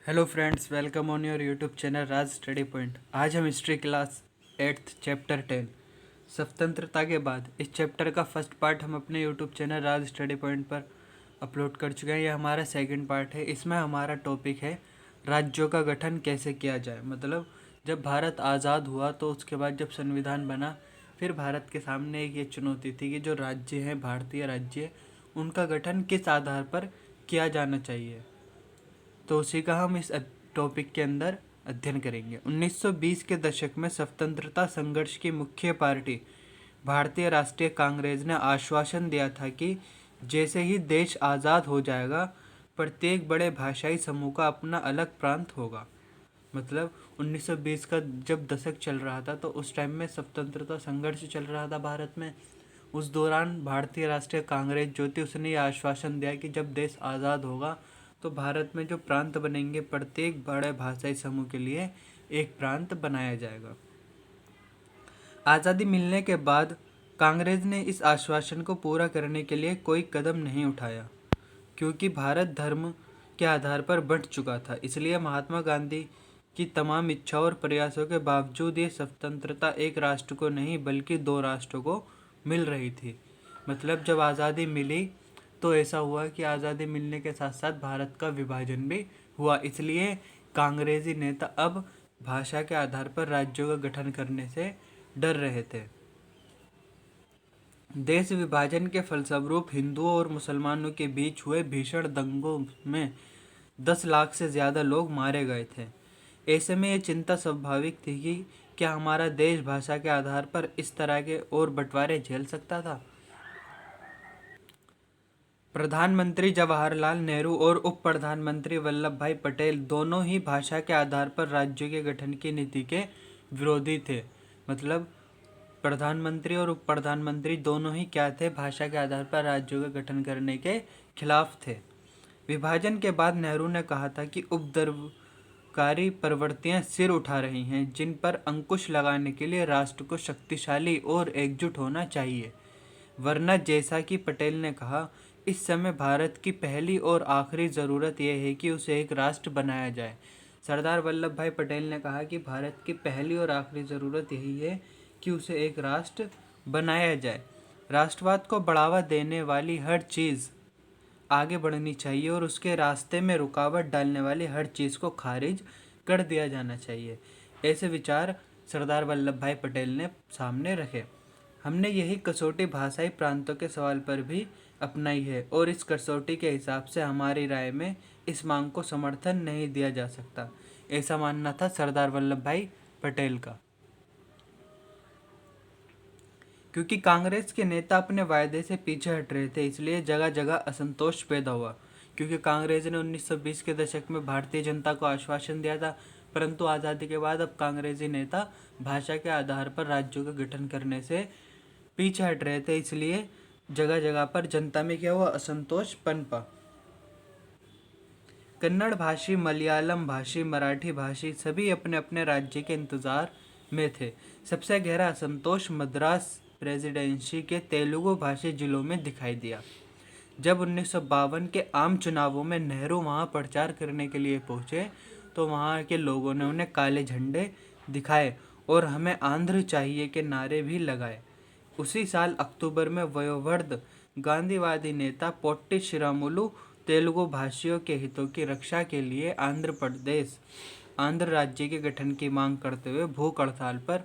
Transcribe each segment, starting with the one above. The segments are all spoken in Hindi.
Hello friends, welcome on your YouTube channel Raj study point. आज हम हिस्ट्री क्लास 8th चैप्टर 10 स्वतंत्रता के बाद इस चैप्टर का फर्स्ट पार्ट हम अपने यूट्यूब चैनल राज स्टडी पॉइंट पर अपलोड कर चुके हैं। यह हमारा सेकंड पार्ट है। इसमें हमारा टॉपिक है राज्यों का गठन कैसे किया जाए। मतलब जब भारत आज़ाद हुआ तो उसके बाद जब संविधान बना, फिर भारत के सामने एक ये चुनौती थी कि जो राज्य हैं, भारतीय राज्य, उनका गठन किस आधार पर किया जाना चाहिए। तो उसी का हम इस टॉपिक के अंदर अध्ययन करेंगे। 1920 के दशक में स्वतंत्रता संघर्ष की मुख्य पार्टी भारतीय राष्ट्रीय कांग्रेस ने आश्वासन दिया था कि जैसे ही देश आज़ाद हो जाएगा, प्रत्येक बड़े भाषाई समूह का अपना अलग प्रांत होगा। मतलब 1920 का जब दशक चल रहा था तो उस टाइम में स्वतंत्रता संघर्ष चल रहा था भारत में। उस दौरान भारतीय राष्ट्रीय कांग्रेस जो थी उसने ये आश्वासन दिया कि जब देश आज़ाद होगा तो भारत में जो प्रांत बनेंगे, प्रत्येक बड़े भाषाई समूह के लिए एक प्रांत बनाया जाएगा। आज़ादी मिलने के बाद कांग्रेस ने इस आश्वासन को पूरा करने के लिए कोई कदम नहीं उठाया, क्योंकि भारत धर्म के आधार पर बंट चुका था। इसलिए महात्मा गांधी की तमाम इच्छाओं और प्रयासों के बावजूद ये स्वतंत्रता एक राष्ट्र को नहीं बल्कि दो राष्ट्रों को मिल रही थी। मतलब जब आज़ादी मिली तो ऐसा हुआ कि आज़ादी मिलने के साथ साथ भारत का विभाजन भी हुआ। इसलिए कांग्रेसी नेता अब भाषा के आधार पर राज्यों का गठन करने से डर रहे थे। देश विभाजन के फलस्वरूप हिंदुओं और मुसलमानों के बीच हुए भीषण दंगों में 10 लाख से ज़्यादा लोग मारे गए थे। ऐसे में ये चिंता स्वाभाविक थी कि क्या हमारा देश भाषा के आधार पर इस तरह के और बंटवारे झेल सकता था। प्रधानमंत्री जवाहरलाल नेहरू और उप प्रधानमंत्री वल्लभ भाई पटेल दोनों ही भाषा के आधार पर राज्यों के गठन की नीति के विरोधी थे। मतलब प्रधानमंत्री और उप प्रधानमंत्री दोनों ही क्या थे? भाषा के आधार पर राज्यों का गठन करने के खिलाफ थे। विभाजन के बाद नेहरू ने कहा था कि उपद्रवकारी प्रवृत्तियां सिर उठा रही हैं, जिन पर अंकुश लगाने के लिए राष्ट्र को शक्तिशाली और एकजुट होना चाहिए। वरना जैसा कि पटेल ने कहा, इस समय भारत की पहली और आखिरी ज़रूरत यह है कि उसे एक राष्ट्र बनाया जाए। सरदार वल्लभ भाई पटेल ने कहा कि भारत की पहली और आखिरी ज़रूरत यही है कि उसे एक राष्ट्र बनाया जाए। राष्ट्रवाद को बढ़ावा देने वाली हर चीज़ आगे बढ़नी चाहिए और उसके रास्ते में रुकावट डालने वाली हर चीज़ को खारिज कर दिया जाना चाहिए। ऐसे विचार सरदार वल्लभ भाई पटेल ने सामने रखे। हमने यही कसौटी भाषाई प्रांतों के सवाल पर भी अपनाई है और इस कसौटी के हिसाब से हमारी राय में इस मांग को समर्थन नहीं दिया जा सकता। ऐसा मानना था सरदार वल्लभ भाई पटेल का। क्योंकि कांग्रेस के नेता अपने वायदे से पीछे हट रहे थे, इसलिए जगह जगह असंतोष पैदा हुआ। क्योंकि कांग्रेस ने 1920 के दशक में भारतीय जनता को आश्वासन दिया था, परंतु आज़ादी के बाद अब कांग्रेसी नेता भाषा के आधार पर राज्यों का गठन करने से पीछे हट रहे थे, इसलिए जगह जगह पर जनता में क्या हुआ? असंतोष पनपा। कन्नड़ भाषी, मलयालम भाषी, मराठी भाषी सभी अपने अपने राज्य के इंतजार में थे। सबसे गहरा असंतोष मद्रास प्रेसिडेंसी के तेलुगु भाषी जिलों में दिखाई दिया। जब 1952 के आम चुनावों में नेहरू वहां प्रचार करने के लिए पहुंचे तो वहां के लोगों ने उन्हें काले झंडे दिखाए और हमें आंध्र चाहिए के नारे भी लगाए। उसी साल अक्टूबर में वयोवृद्ध गांधीवादी नेता पोट्टी श्रीरामुलु तेलुगु भाषियों के हितों की रक्षा के लिए आंध्र राज्य के गठन की मांग करते हुए भूख हड़ताल पर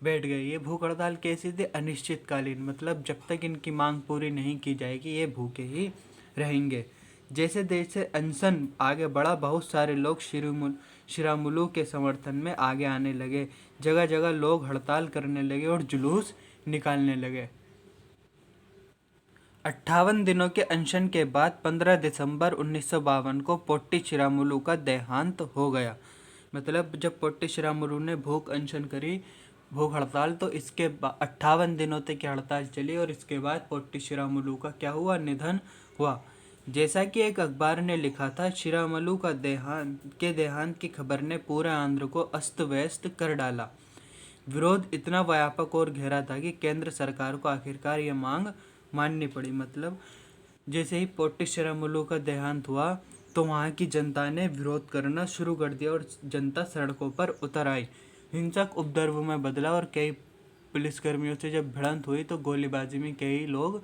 बैठ गए। ये भूख हड़ताल कैसी थी? अनिश्चितकालीन। मतलब जब तक इनकी मांग पूरी नहीं की जाएगी ये भूखे ही रहेंगे। जैसे जैसे अनशन आगे बढ़ा, बहुत सारे लोग श्रीरामुलु के समर्थन में आगे आने लगे। जगह जगह लोग हड़ताल करने लगे और जुलूस निकालने लगे। 58 दिनों के अनशन के बाद 15 दिसंबर 1952 को पोट्टी श्रीरामुलु का देहांत हो गया। मतलब जब पोट्टी श्रीरामुलु ने भूख हड़ताल, तो इसके 58 दिनों तक की हड़ताल चली और इसके बाद पोट्टी श्रीरामुलु का क्या हुआ? निधन हुआ। जैसा कि एक अखबार ने लिखा था, श्रीरामुलु का देहांत की खबर ने पूरे आंध्र को अस्त व्यस्त कर डाला। विरोध इतना व्यापक और गहरा था कि केंद्र सरकार को आखिरकार यह मांग माननी पड़ी। मतलब जैसे ही पोट्टी श्रीरामुलु का देहांत हुआ तो वहाँ की जनता ने विरोध करना शुरू कर दिया और जनता सड़कों पर उतर आई। हिंसक उपद्रव में बदला और कई पुलिसकर्मियों से जब भिड़ंत हुई तो गोलीबाजी में कई लोग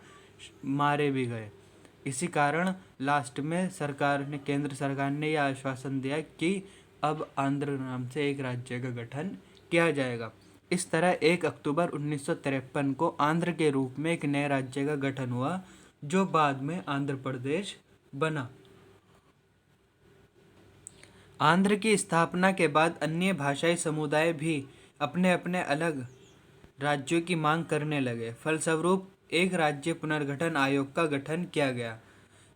मारे भी गए। इसी कारण लास्ट में केंद्र सरकार ने यह आश्वासन दिया कि अब आंध्र नाम से एक राज्य का गठन किया जाएगा। इस तरह 1 अक्टूबर 1953 को आंध्र के रूप में एक नए राज्य का गठन हुआ, जो बाद में आंध्र प्रदेश बना। आंध्र की स्थापना के बाद अन्य भाषाई समुदाय भी अपने अपने अलग राज्यों की मांग करने लगे। फलस्वरूप एक राज्य पुनर्गठन आयोग का गठन किया गया,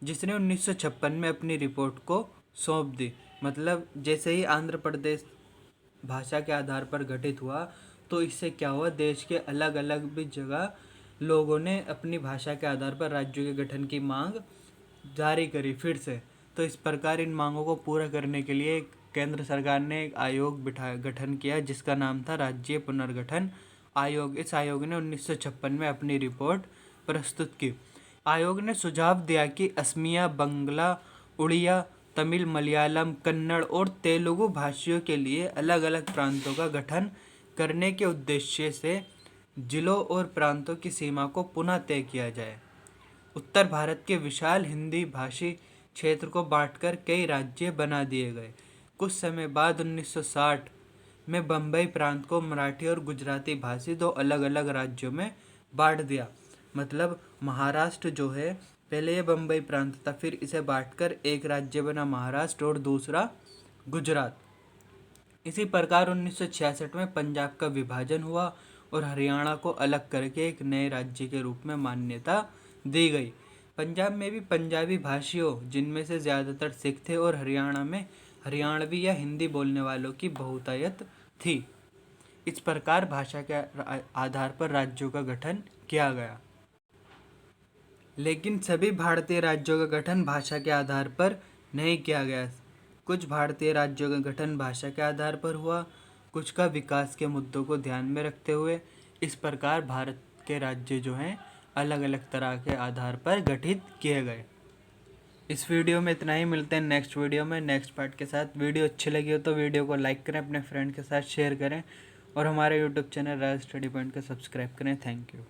जिसने 1956 में अपनी रिपोर्ट को सौंप दी। मतलब जैसे ही आंध्र प्रदेश भाषा के आधार पर गठित हुआ, तो इससे क्या हुआ, देश के अलग अलग भी जगह लोगों ने अपनी भाषा के आधार पर राज्यों के गठन की मांग जारी करी फिर से। तो इस प्रकार इन मांगों को पूरा करने के लिए केंद्र सरकार ने एक आयोग गठन किया, जिसका नाम था राज्य पुनर्गठन आयोग। इस आयोग ने 1956 में अपनी रिपोर्ट प्रस्तुत की। आयोग ने सुझाव दिया कि असमिया, बंगला, उड़िया, तमिल, मलयालम, कन्नड़ और तेलुगु भाषियों के लिए अलग अलग प्रांतों का गठन करने के उद्देश्य से जिलों और प्रांतों की सीमा को पुनः तय किया जाए। उत्तर भारत के विशाल हिंदी भाषी क्षेत्र को बांटकर कई राज्य बना दिए गए। कुछ समय बाद 1960 में बम्बई प्रांत को मराठी और गुजराती भाषी दो अलग अलग राज्यों में बांट दिया। मतलब महाराष्ट्र जो है, पहले ये बम्बई प्रांत था, फिर इसे बांटकर एक राज्य बना महाराष्ट्र और दूसरा गुजरात। इसी प्रकार 1966 में पंजाब का विभाजन हुआ और हरियाणा को अलग करके एक नए राज्य के रूप में मान्यता दी गई। पंजाब में भी पंजाबी भाषियों, जिनमें से ज़्यादातर सिख थे, और हरियाणा में हरियाणवी या हिंदी बोलने वालों की बहुतायत थी। इस प्रकार भाषा के आधार पर राज्यों का गठन किया गया। लेकिन सभी भारतीय राज्यों का गठन भाषा के आधार पर नहीं किया गया। कुछ भारतीय राज्यों का गठन भाषा के आधार पर हुआ, कुछ का विकास के मुद्दों को ध्यान में रखते हुए। इस प्रकार भारत के राज्य जो हैं अलग अलग तरह के आधार पर गठित किए गए। इस वीडियो में इतना ही। मिलते हैं नेक्स्ट वीडियो में नेक्स्ट पार्ट के साथ। वीडियो अच्छी लगी हो तो वीडियो को लाइक करें, अपने फ्रेंड के साथ शेयर करें और हमारे यूट्यूब चैनल राज स्टडी पॉइंट को सब्सक्राइब करें। Thank you.